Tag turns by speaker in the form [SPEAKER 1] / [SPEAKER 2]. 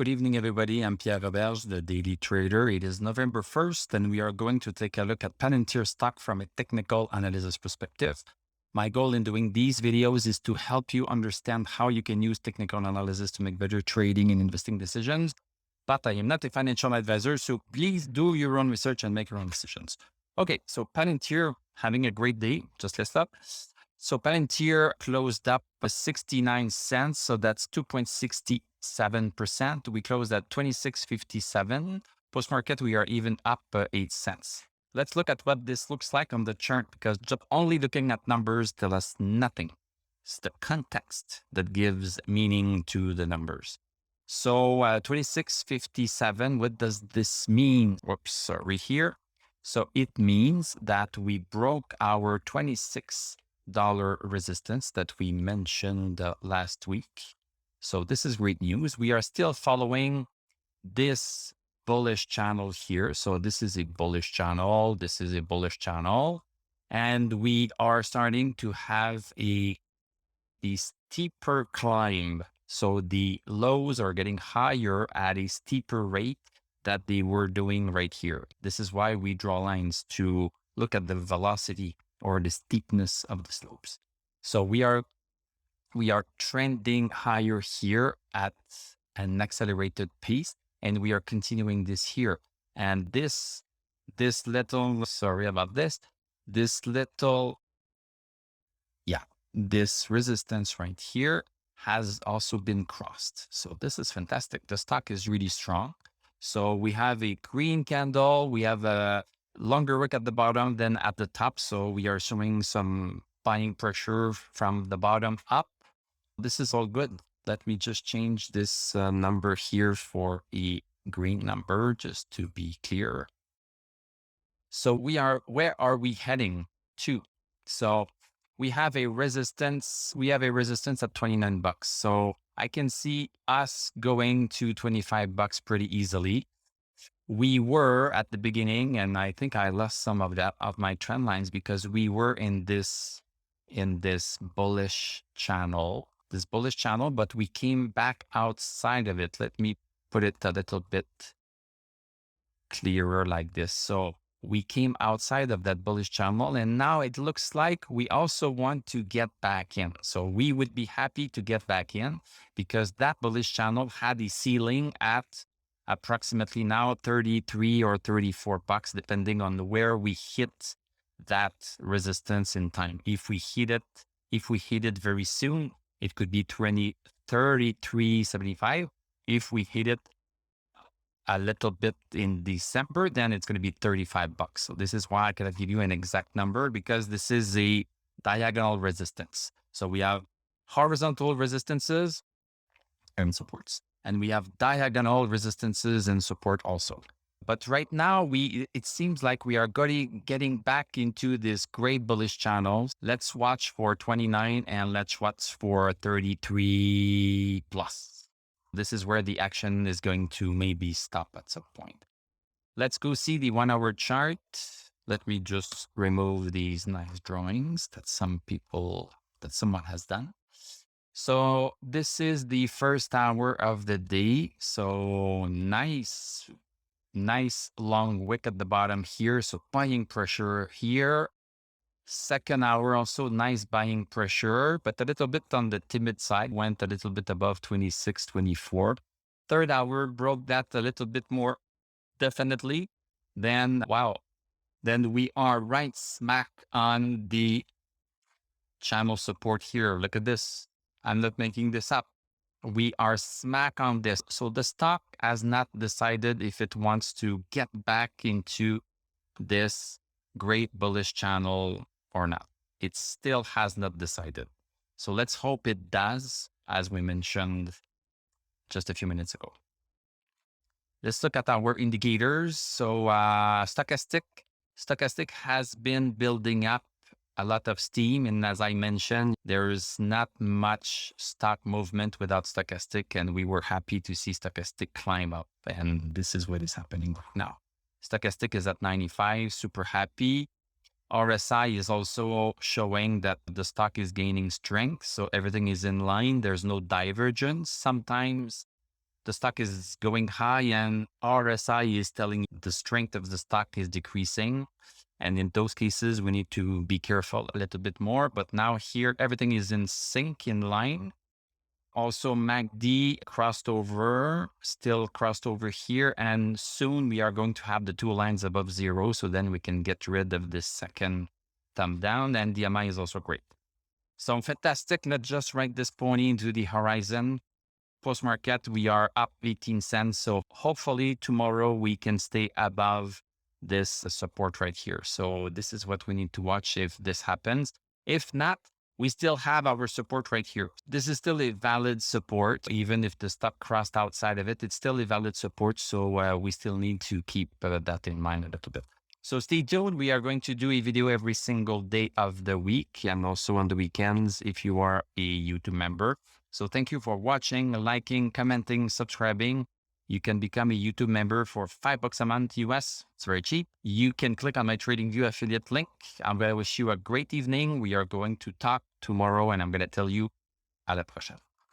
[SPEAKER 1] Good evening, everybody. I'm Pierre Roberge, the Daily Trader. It is November 1st, and we are going to take a look at Palantir stock from a technical analysis perspective. My goal in doing these videos is to help you understand how you can use technical analysis to make better trading and investing decisions. But I am not a financial advisor, so please do your own research and make your own decisions. Okay, so Palantir having a great day, just let's stop. So Palantir closed up 69 cents, so that's 2.67%. We closed at 26.57. Post-market, we are even up 8 cents. Let's look at what this looks like on the chart, because just only looking at numbers tell us nothing. It's the context that gives meaning to the numbers. So 26.57, what does this mean? Whoops, sorry here. So it means that we broke our $26 resistance that we mentioned last week. So this is great news. We are still following this bullish channel here. So this is a bullish channel. This is a bullish channel. And we are starting to have a steeper climb. So the lows are getting higher at a steeper rate that they were doing right here. This is why we draw lines to look at the velocity or the steepness of the slopes. So we are trending higher here at an accelerated pace, and we are continuing this here. And this little, sorry about this resistance right here has also been crossed. So this is fantastic. The stock is really strong. So we have a green candle. We have a longer wick at the bottom than at the top. So we are showing some buying pressure from the bottom up. This is all good. Let me just change this number here for a green number just to be clear. So where are we heading to? So we have a resistance at 29 bucks. So I can see us going to 25 bucks pretty easily. We were at the beginning, and I think I lost some of my trend lines because we were in this bullish channel, but we came back outside of it. Let me put it a little bit clearer like this. So we came outside of that bullish channel, and now it looks like we also want to get back in. So we would be happy to get back in because that bullish channel had a ceiling at approximately now 33 or 34 bucks, depending on where we hit that resistance in time. If we hit it very soon, it could be 33.75. If we hit it a little bit in December, then it's going to be 35 bucks. So this is why I cannot give you an exact number, because this is a diagonal resistance. So we have horizontal resistances and supports, and we have diagonal resistances and support also. But right now, it seems like we are getting back into this great bullish channel. Let's watch for 29 and let's watch for 33 plus. This is where the action is going to maybe stop at some point. Let's go see the 1 hour chart. Let me just remove these nice drawings that someone has done. So this is the first hour of the day. So nice long wick at the bottom here. So buying pressure here. Second hour, also nice buying pressure, but a little bit on the timid side, went a little bit above 26, 24. Third hour broke that a little bit more, definitely. Then, wow. Then we are right smack on the channel support here. Look at this. I'm not making this up. We are smack on this. So the stock has not decided if it wants to get back into this great bullish channel or not. It still has not decided. So let's hope it does, as we mentioned just a few minutes ago. Let's look at our indicators. So stochastic has been building up a lot of steam. And as I mentioned, there's not much stock movement without stochastic. And we were happy to see stochastic climb up. And this is what is happening right now. Stochastic is at 95, super happy. RSI is also showing that the stock is gaining strength. So everything is in line. There's no divergence. Sometimes the stock is going high and RSI is telling the strength of the stock is decreasing. And in those cases, we need to be careful a little bit more. But now here, everything is in sync, in line. Also, MACD crossed over, still crossed over here. And soon we are going to have the two lines above zero. So then we can get rid of this second thumb down. And DMI is also great. So fantastic. Let's just write this pony into the horizon. Post-market, we are up 18 cents. So hopefully tomorrow we can stay above this support right here. So this is what we need to watch if this happens. If not, we still have our support right here. This is still a valid support. Even if the stock crossed outside of it, it's still a valid support. So we still need to keep that in mind a little bit. So stay tuned. We are going to do a video every single day of the week and also on the weekends if you are a YouTube member. So thank you for watching, liking, commenting, subscribing. You can become a YouTube member for $5 a month US. It's very cheap. You can click on my TradingView affiliate link. I'm going to wish you a great evening. We are going to talk tomorrow and I'm going to tell you à la prochaine.